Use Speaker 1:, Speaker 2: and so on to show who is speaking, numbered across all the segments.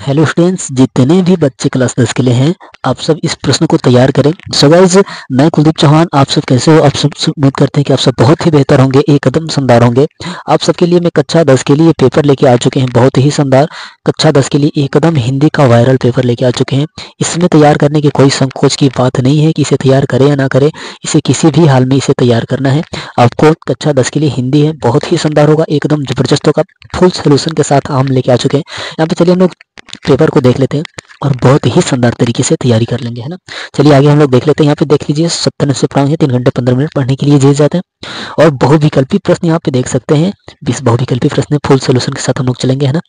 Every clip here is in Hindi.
Speaker 1: हेलो स्टूडेंट्स, जितने भी बच्चे क्लास 10 के लिए हैं आप सब इस प्रश्न को तैयार करें। सो गाइस, मैं कुलदीप चौहान, आप सब कैसे हो? आप सब उम्मीद करते हैं कि आप सब बहुत ही बेहतर होंगे, एक कदम शानदार होंगे। आप सबके लिए मैं कक्षा 10 के लिए पेपर लेके आ चुके हैं, बहुत ही शानदार। कक्षा 10 के लिए एक कदम हिंदी का वायरल पेपर लेके आ चुके हैं। इसमें तैयार करने की कोई संकोच की बात नहीं है कि इसे तैयार करें या ना करें, इसे किसी भी हाल में इसे तैयार करना है। आपको कक्षा 10 के लिए हिंदी है, बहुत ही शानदार होगा, एकदम जबरदस्त होगा। फुल सोल्यूशन के साथ हम लेके आ चुके हैं। यहाँ पे चलिए हम लोग पेपर को देख लेते हैं और बहुत ही शानदार तरीके से तैयारी कर लेंगे, है ना। चलिए आगे हम लोग देख लेते हैं। यहाँ पे देख लीजिए 70 से प्रांग है, 3 घंटे 15 मिनट पढ़ने के लिए दिए जाते हैं। और बहुविकल्पी प्रश्न यहाँ पे देख सकते हैं, 20 बहुविकल्पी प्रश्न फुल सोल्यूशन के साथ हम लोग चलेंगे, है ना।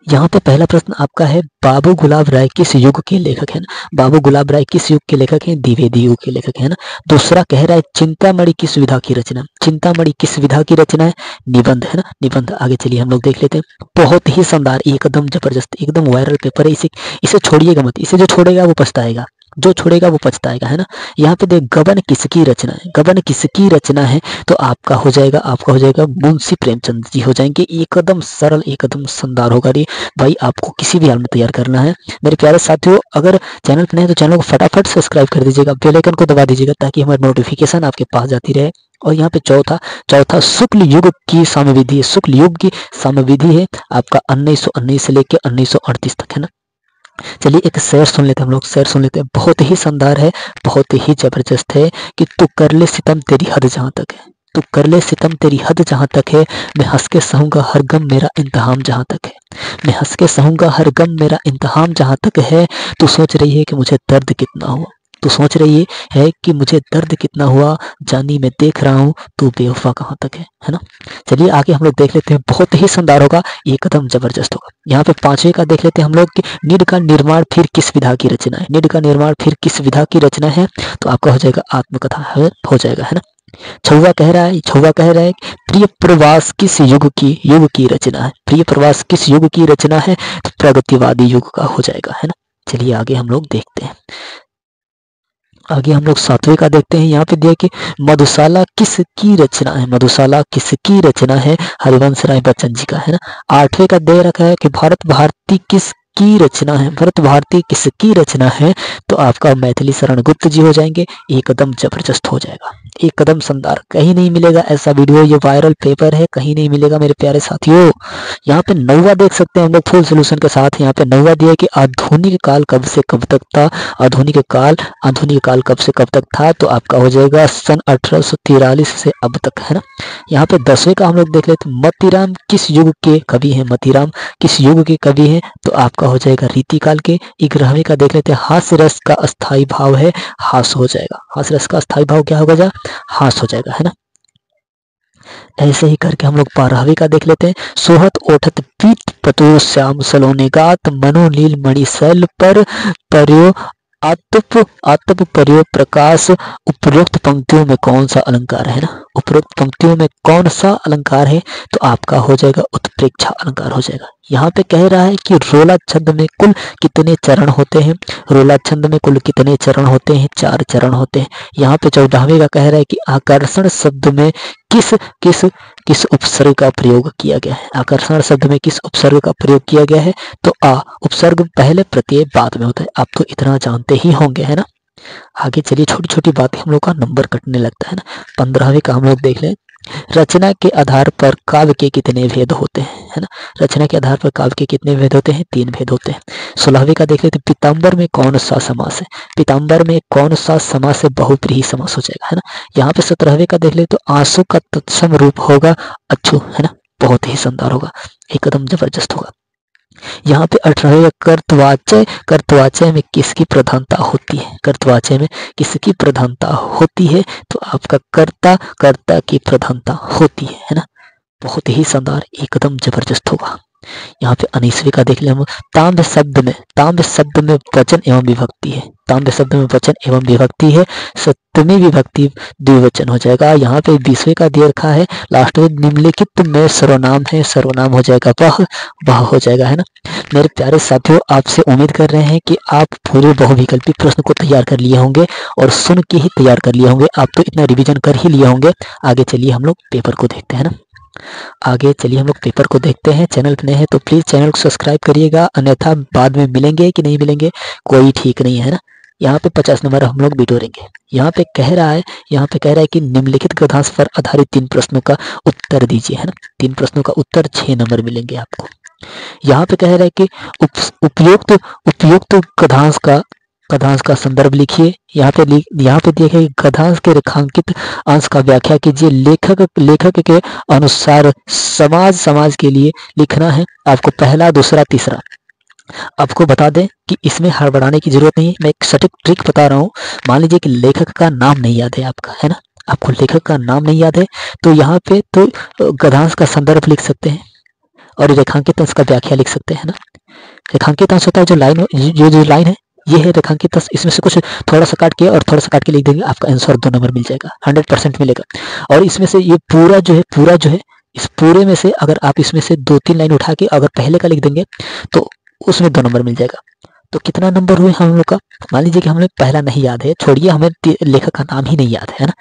Speaker 1: यहाँ पे पहला प्रश्न आपका है, बाबू गुलाब राय किस युग के लेखक है ना। बाबू गुलाब राय किस युग के लेखक हैं? द्विवेदी युग के लेखक है ना। दूसरा कह रहा है, चिंतामणि किस विधा की रचना। चिंतामणि किस विधा की रचना है? निबंध, है ना, निबंध। आगे चलिए हम लोग देख लेते हैं। बहुत ही शानदार, एकदम जबरदस्त, एकदम वायरल पेपर है। इसे छोड़िएगा मत, इसे जो छोड़ेगा वो पछताएगा, जो छोड़ेगा वो पछताएगा, है ना। यहाँ पे देख, गबन किसकी रचना है? गबन किसकी रचना है? तो आपका हो जाएगा मुंशी प्रेमचंद जी हो जाएंगे। एकदम सरल, एकदम शानदार होगा ये भाई। आपको किसी भी हाल में तैयार करना है मेरे प्यारे साथियों। अगर चैनल पर नहीं तो चैनल को फटाफट सब्सक्राइब कर दीजिएगा, बेल आइकन को दबा दीजिएगा ताकि हमारी नोटिफिकेशन आपके पास जाती रहे। और यहाँ पे चौथा शुक्ल युग की साम्यविधि है। शुक्ल युग की साम्यविधि है आपका 1919 से लेकर 1938 तक, है ना। चलिए एक शेर सुन लेते हैं हम लोग, शेर सुन लेते हैं, बहुत ही शानदार है, बहुत ही जबरदस्त है कि तू कर ले सितम तेरी हद जहां तक है। तू कर ले सितम तेरी हद जहां तक है, मैं हंस के सहूंगा हर गम मेरा इंतहाम जहां तक है। मैं हंस के सहूंगा हर गम मेरा इंतहाम जहां तक है। तू सोच रही है कि मुझे दर्द कितना हुआ, तू सोच रही है कि मुझे दर्द कितना हुआ, जानी मैं देख रहा हूँ तू बेवफा कहाँ तक है ना। चलिए आगे हम लोग देख लेते हैं, बहुत ही शानदार होगा, एकदम जबरदस्त होगा। यहाँ पे 5वें का देख लेते हैं हम लोग कि निड का निर्माण फिर किस विधा की रचना है। निड का निर्माण फिर किस विधा की रचना है? तो आपका हो जाएगा आत्मकथा हो जाएगा, है ना। 6वां कह रहा है प्रिय प्रवास किस युग की रचना है। प्रिय प्रवास किस युग की रचना है? तो प्रगतिवादी युग का हो जाएगा, है ना। चलिए आगे हम लोग देखते हैं। आगे हम लोग 7वें का देखते हैं। यहाँ पे देखिए, मधुशाला किसकी रचना है? मधुशाला किसकी रचना है? हरिवंश राय बच्चन जी का, है ना। 8वें का दे रखा है कि भारत भारती किसकी रचना है। भारत भारती किसकी रचना है? तो आपका मैथिली शरण गुप्त जी हो जाएंगे। एकदम जबरदस्त हो जाएगा, एक कदम शानदार, कहीं नहीं मिलेगा ऐसा वीडियो। ये वायरल पेपर है, कहीं नहीं मिलेगा मेरे प्यारे साथियों। यहाँ पे 9वां देख सकते हैं हम लोग फुल सोल्यूशन के साथ। यहाँ पे 9वां दिया कि आधुनिक काल कब से कब तक था। आधुनिक काल कब से कब तक था? तो आपका हो जाएगा सन 1843 से अब तक, है ना। यहाँ पे 10वें का हम लोग देख लेते हैं, मतीराम किस युग के कवि हैं? मतीराम किस युग के कवि हैं? तो आपका हो जाएगा रीतिकाल के। 11वें का देख लेते हैं, हास्य रस का अस्थाई भाव है, हास हो जाएगा। हास्य रस का अस्थाई भाव क्या होगा? हास हो जाएगा, है ना। ऐसे ही करके हम लोग 12वें का देख लेते हैं, सोहत ओठत पीत पतु श्याम सलोने गात मनो नील मणि शैल पर पर्यो आतप पर्यो प्रकाश। उपरोक्त पंक्तियों में कौन सा अलंकार है ना? उपरोक्त पंक्तियों में कौन सा अलंकार है? तो आपका हो जाएगा उत्प्रेक्षा अलंकार हो जाएगा। यहाँ पे कह रहा है कि रोला छंद में कुल कितने चरण होते हैं? रोला छंद में कुल कितने चरण होते हैं? 4 चरण होते हैं। यहाँ पे 14वें का कह रहा है कि आकर्षण शब्द में किस उपसर्ग का प्रयोग किया गया है? आकर्षण शब्द में किस उपसर्ग का प्रयोग किया गया है? तो उपसर्ग पहले, प्रत्यय बाद में होता है। आप तो इतना जानते ही होंगे, है ना। आगे चलिए, छोटी छोटी बातें हम लोग का नंबर कटने लगता है ना। 15वें का हम लोग देख लें, रचना के आधार पर काव्य के कितने भेद होते हैं, है ना। रचना के आधार पर काव्य के कितने भेद होते हैं? 3 भेद होते हैं। 16वें का देख लेते हैं, पीताम्बर में कौन सा समास है? पीताम्बर में कौन सा समास है? बहुव्रीहि समास हो जाएगा, है ना। यहाँ पे 17वें का देख ले तो आंसू का तत्सम रूप होगा अच्छू, है ना। बहुत ही शानदार होगा, एकदम जबरदस्त होगा। यहाँ पे 18वें कर्तवाचय में किसकी प्रधानता होती है? कर्तवाचय में किसकी प्रधानता होती है? तो आपका कर्ता की प्रधानता होती है ना। बहुत ही शानदार, एकदम जबरदस्त होगा। यहाँ पे 19वें का देख ले हम, ताम्र शब्द में वचन एवं विभक्ति है। ताम्र शब्द में वचन एवं विभक्ति है, 7वीं विभक्ति द्विवचन हो जाएगा। यहाँ पे 20वें का दे रखा है, लास्ट में निम्नलिखित में सर्वनाम है, सर्वनाम हो जाएगा वह हो जाएगा, है ना। मेरे प्यारे साथियों, आपसे उम्मीद कर रहे हैं कि आप पूरे बहुविकल्पी प्रश्न को तैयार कर लिए होंगे और सुन के ही तैयार कर लिए होंगे। आप तो इतना रिवीजन कर ही लिए होंगे। आगे चलिए हम लोग पेपर को देखते हैं ना। आगे चलिए हम लोग पेपर को देखते हैं। चैनल पे नए हैं तो प्लीज चैनल को सब्सक्राइब करिएगा, अन्यथा बाद में मिलेंगे कि नहीं मिलेंगे कोई ठीक नहीं है ना। यहाँ पे 50 नंबर हम लोग बिटोरेंगे। यहाँ पे कह रहा है कि निम्नलिखित गद्यांश पर आधारित 3 प्रश्नों का उत्तर दीजिए, है ना। 3 प्रश्नों का उत्तर 6 नंबर मिलेंगे आपको। यहाँ पे कह रहा है कि उपयुक्त गद्यांश का संदर्भ लिखिए। यहाँ पे देखिए गद्यांश के रेखांकित अंश का व्याख्या कीजिए। लेखक के अनुसार समाज के लिए लिखना है आपको पहला, दूसरा, तीसरा। आपको बता दें कि इसमें हड़बड़ाने की जरूरत नहीं है, मैं एक सटीक ट्रिक बता रहा हूँ। मान लीजिए कि लेखक का नाम नहीं याद है आपका, है ना, आपको लेखक का नाम नहीं याद है तो यहाँ पे तो गद्यांश का संदर्भ लिख सकते हैं और रेखांकित अंश का व्याख्या लिख सकते हैं ना। रेखांकित अंश होता है जो लाइन है, ये है रेखांकित अंश। इसमें से कुछ थोड़ा सा काट के और थोड़ा सा काट के लिख देंगे, आपका आंसर 2 नंबर मिल जाएगा, 100% मिलेगा। और इसमें से ये पूरा जो है इस पूरे में से अगर आप इसमें से 2-3 लाइन उठा के अगर पहले का लिख देंगे तो उसमें 2 नंबर मिल जाएगा। तो कितना नंबर हुए हम लोग का? मान लीजिए कि हमें पहला नहीं याद है, छोड़िए हमें लेखक का नाम ही नहीं याद है ना,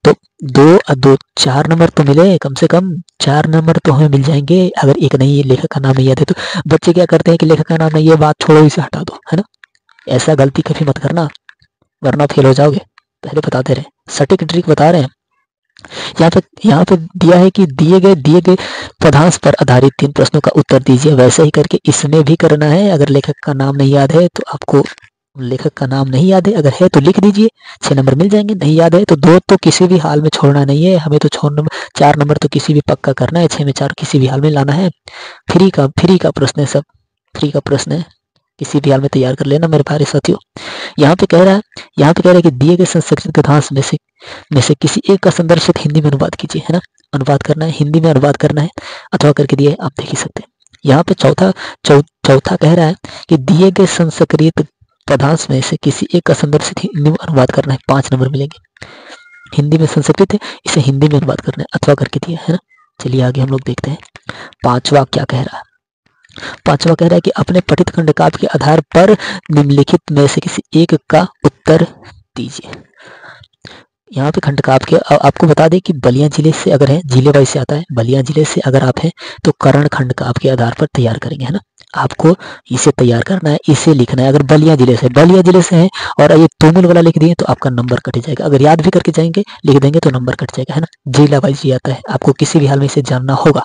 Speaker 1: तो 4 नंबर तो मिले, कम से कम 4 नंबर तो हमें मिल जाएंगे। अगर एक नहीं, लेखक का नाम नहीं याद है तो बच्चे क्या करते हैं कि लेखक का नाम नहीं, ये बात छोड़ो, इसे हटा दो, है ना। ऐसा गलती कभी मत करना वरना फेल हो जाओगे, पहले बताते रहे, सटीक ट्रिक बता रहे हैं। यहाँ पे दिया है कि दिए गए पदांश पर आधारित 3 प्रश्नों का उत्तर दीजिए। वैसे ही करके इसमें भी करना है। अगर लेखक का नाम नहीं याद है तो आपको लेखक का नाम नहीं याद है, अगर है तो लिख दीजिए, 6 नंबर मिल जाएंगे। नहीं याद है तो 2 तो किसी भी हाल में छोड़ना नहीं है, हमें तो 4 नंबर तो किसी भी पक्का करना है, 6 में 4 किसी भी हाल में लाना है। फ्री का प्रश्न है, सब फ्री का प्रश्न है, किसी भी हाल में तैयार कर लेना मेरे प्यारे साथियों। यहाँ पे कह रहा है कि दिए गए संस्कृत गद्यांश में से किसी एक का संदर्भित हिंदी में अनुवाद कीजिए, है ना। अनुवाद करना है, हिंदी में अनुवाद करना है, अथवा करके दिए आप देख ही सकते हैं। यहाँ पे चौथा कह रहा है कि दिए गए संस्कृत पदांश में से किसी एक का संदर्भित हिंदी में अनुवाद करना है, 5 नंबर मिलेंगे। हिंदी में संस्कृत है, इसे हिंदी में अनुवाद करना है, अथवा करके दिया है ना। चलिए आगे हम लोग देखते हैं। 5वां क्या कह रहा है? 5वां कह रहा है कि अपने पठित खंडकाव्य के आधार पर निम्नलिखित में से किसी एक का उत्तर दीजिए। यहाँ पे खंडकाव्य के आपको बता दें कि बलिया जिले से अगर है, जिले वाइज से आता है, बलिया जिले से अगर आप हैं तो कर्ण खंडकाव्य के आधार पर तैयार करेंगे, है ना। आपको इसे तैयार करना है, इसे लिखना है। अगर बलिया जिले से है और ये तोमुल वाला लिख दिए तो आपका नंबर कट जाएगा। अगर याद भी करके जाएंगे लिख देंगे तो नंबर कट जाएगा, है ना। जिला वाइज ये आता है, आपको किसी भी हाल में इसे जानना होगा,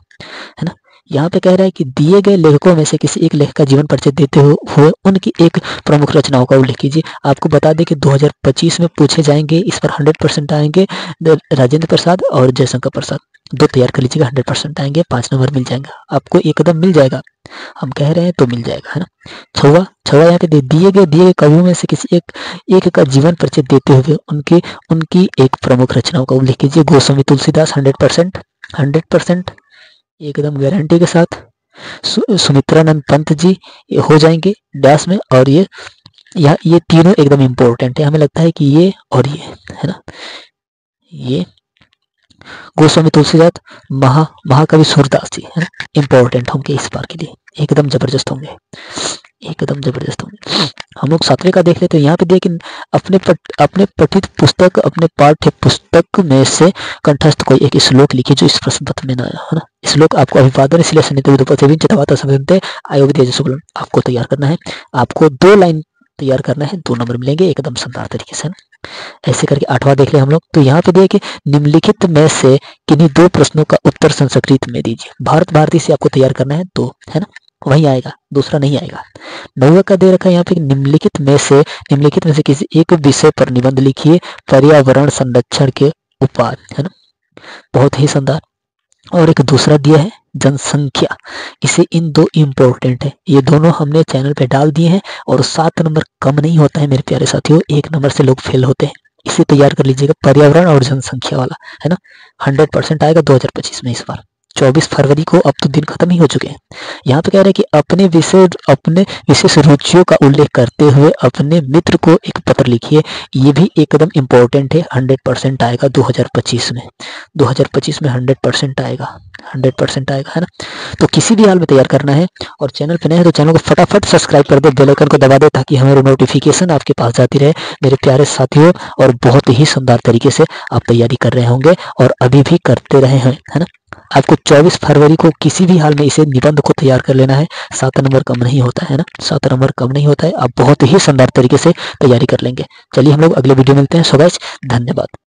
Speaker 1: है ना। यहाँ पे कह रहा है कि दिए गए लेखकों में से किसी एक लेखक का जीवन परिचय देते हुए उनकी एक प्रमुख रचनाओं का उल्लेख कीजिए। आपको बता दें कि 2025 में पूछे जाएंगे, इस पर 100% आएंगे। राजेंद्र प्रसाद और जयशंकर प्रसाद, 2 तैयार कर लीजिएगा, 100% आएंगे, 5 नंबर मिल जाएगा आपको, एकदम मिल जाएगा, हम कह रहे हैं तो मिल जाएगा, है ना। छवा यहाँ पे दिए गए कवियों में से किसी एक का जीवन परिचय देते हुए उनकी एक प्रमुख रचनाओं का उल्लेख कीजिए। गोस्वामी तुलसीदास 100% एकदम गारंटी के साथ। सुमित्रानंद पंत जी हो जाएंगे डैश में, और ये तीनों एकदम इम्पोर्टेंट है, हमें लगता है कि ये और ये, है ना। ये गोस्वामी तुलसीदास, महाकवि सूरदास जी, है ना, इम्पोर्टेंट होंगे इस बार के लिए, एकदम जबरदस्त होंगे, एकदम जबरदस्त होंगे। हम लोग 7वें का देख लेते हैं। यहाँ पे देखिए अपने पठित पुस्तक, अपने पाठ्य पुस्तक में से कंठस्थ कोई एक श्लोक लिखिए जो इस प्रश्न पत्र में ना आया, है ना। श्लोक आपको अभिवादन आपको तैयार करना है, आपको 2 लाइन तैयार करना है, 2 नंबर मिलेंगे एकदम शानदार तरीके से। ऐसे करके 8वां देख ले हम लोग। तो यहाँ पे देखिए निम्नलिखित में से किन्हीं 2 प्रश्नों का उत्तर संस्कृत में दीजिए। भारत भारती से आपको तैयार करना है 2, है ना, वही आएगा, दूसरा नहीं आएगा। 9वां का दे रखा है यहाँ पे निम्नलिखित में से किसी एक विषय पर निबंध लिखिए, पर्यावरण संरक्षण के उपाय, है ना, बहुत ही शानदार। और एक दूसरा दिया है जनसंख्या, इसे इन 2 इम्पोर्टेंट है, ये दोनों हमने चैनल पे डाल दिए हैं। और 7 नंबर कम नहीं होता है मेरे प्यारे साथियों, 1 नंबर से लोग फेल होते हैं, इसे तैयार कर लीजिएगा, पर्यावरण और जनसंख्या वाला, है ना। 100% आएगा 2025 में। इस बार 24 फरवरी को अब तो दिन खत्म ही हो चुके हैं। यहाँ पे कह रहे हैं कि अपने विशेष रुचियों का उल्लेख करते हुए अपने मित्र को एक पत्र लिखिए। ये भी एकदम इम्पोर्टेंट है, 100% आएगा 2025 में। 2025 में 100% आएगा, 100% आएगा, है ना। तो किसी भी हाल में तैयार करना है। और चैनल पे नए हैं तो चैनल को फटाफट सब्सक्राइब कर दे, बेल आइकन को दबा दे ताकि हमारी नोटिफिकेशन आपके पास जाती रहे मेरे प्यारे साथियों। और बहुत ही शानदार तरीके से आप तैयारी कर रहे होंगे और अभी भी करते रहे हैं, है ना। आपको 24 फरवरी को किसी भी हाल में इसे निबंध को तैयार कर लेना है। 7 नंबर कम नहीं होता है ना, 7 नंबर कम नहीं होता है। आप बहुत ही शानदार तरीके से तैयारी कर लेंगे। चलिए हम लोग अगले वीडियो मिलते हैं। सो गाइस धन्यवाद।